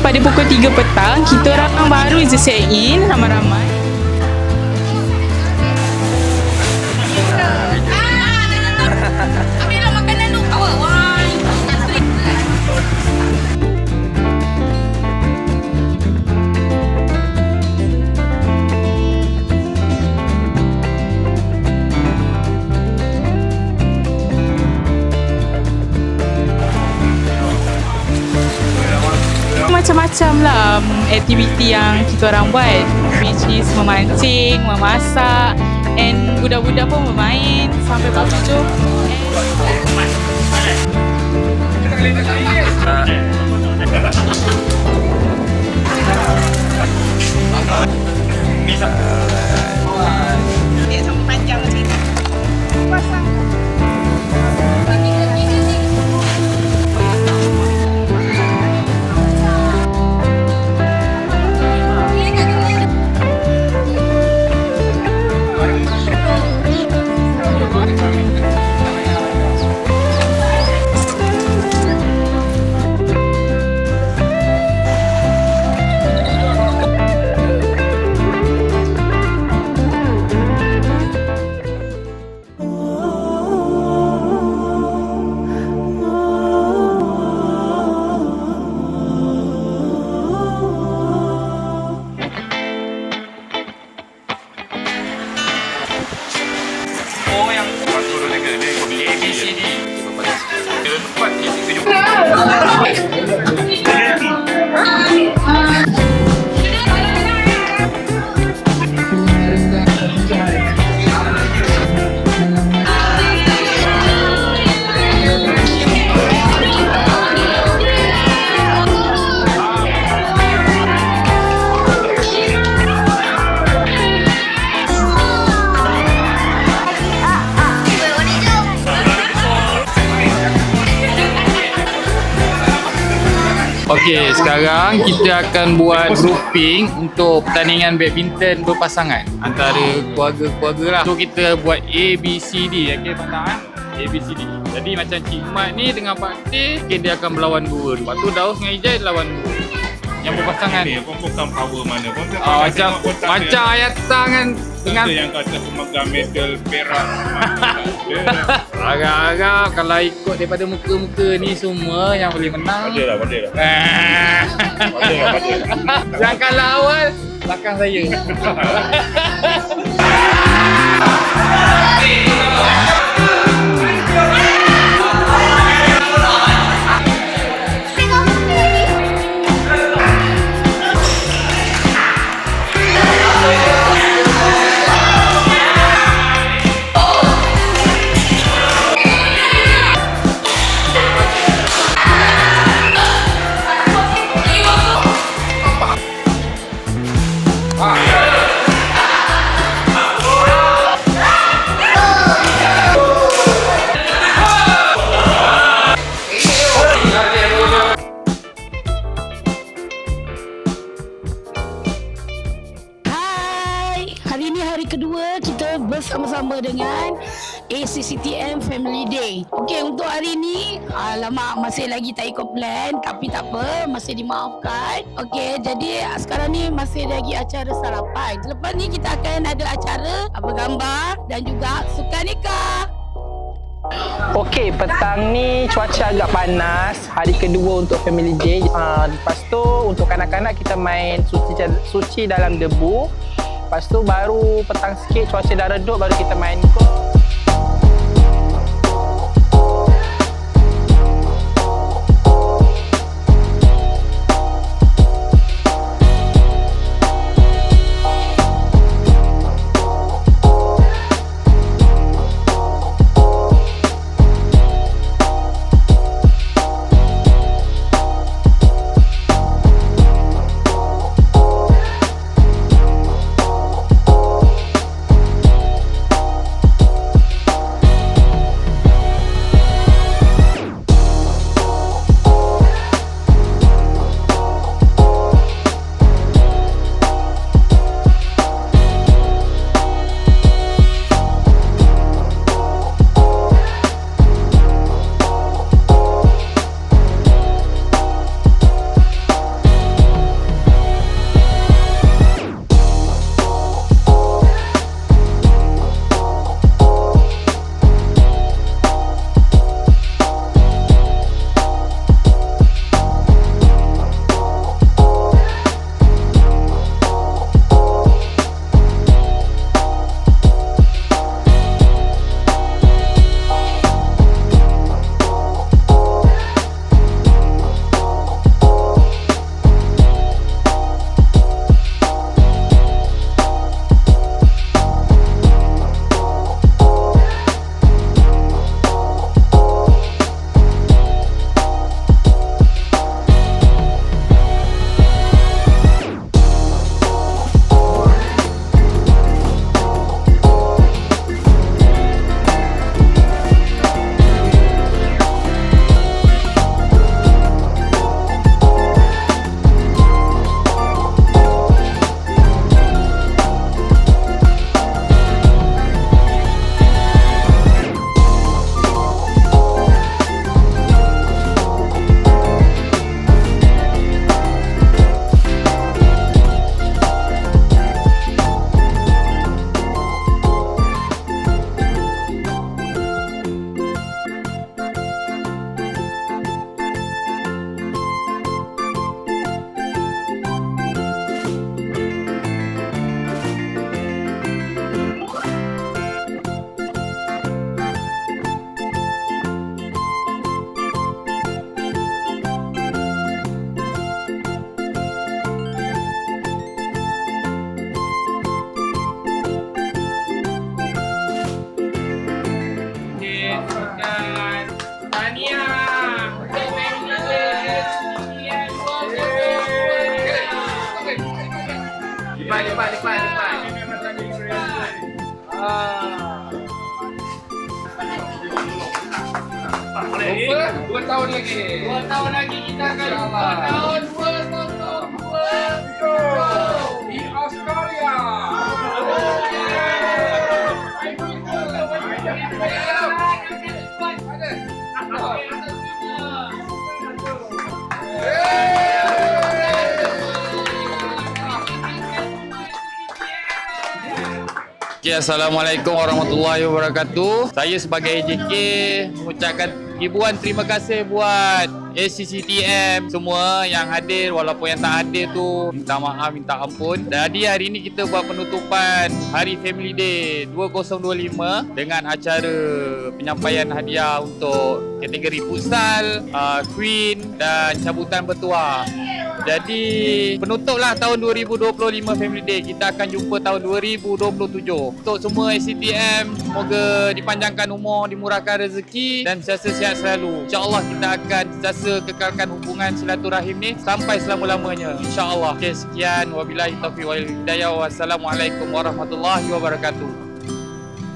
pada pukul 3 petang. Kita orang baru je set in ramai-ramai. Ambillah makanan tu. Macam-macam lah aktiviti yang kita orang buat, which is memancing, memasak, and budak-budak pun bermain sampai pukul 7. Dia sama panjang macam ni. Pasang. Okey, sekarang kita akan buat grouping untuk pertandingan badminton berpasangan antara keluarga-keluarga lah. So kita buat A, B, C, D. Okey, Pak A, B, C, D. Jadi macam Cik Mat ni dengan Pak T, okay, dia akan berlawan dua. Lepas tu Daus dengan Ijai lawan dua. Yang berpasangan ni. Bukan power mana pun. Macam Ayatang kan dengan yang kata pemegang medal perak. Agak-agak kalau ikut daripada muka-muka ni semua yang boleh menang. Pada lah. Yang kalah awal belakang saya. Hari ini hari kedua kita bersama-sama dengan ACCTM Family Day. Okey, untuk hari ini alamak masih lagi tak ikut plan, tapi tak apa, masih dimaafkan. Okey, jadi sekarang ni masih lagi acara sarapan. Selepas ni kita akan ada acara bergambar dan juga sukan nikah. Okey, petang ni cuaca agak panas. Hari kedua untuk Family Day. Lepas tu untuk kanak-kanak kita main suci dalam debu. Lepas tu baru petang sikit cuaca dah redup baru kita main golf. Depan. Lupa 2 tahun lagi. 2 tahun lagi kita akan 2 tahun 2022 di Australia. Okay, Assalamualaikum warahmatullahi wabarakatuh. Saya sebagai AJK mengucapkan ribuan terima kasih buat ACCTM semua yang hadir walaupun yang tak hadir tu minta maaf, minta ampun. Jadi hari ini kita buat penutupan Hari Family Day 2025 dengan acara penyampaian hadiah untuk kategori futsal, Queen dan cabutan bertuah. Jadi penutuplah tahun 2025 Family Day. Kita akan jumpa tahun 2027. Untuk semua ACTM, semoga dipanjangkan umur, dimurahkan rezeki dan sentiasa sihat selalu. InsyaAllah kita akan sentiasa kekalkan hubungan silaturahim ni sampai selama-lamanya. InsyaAllah. Okay, sekian. Wabillahi taufiq wal hidayah. Wassalamualaikum warahmatullahi wabarakatuh.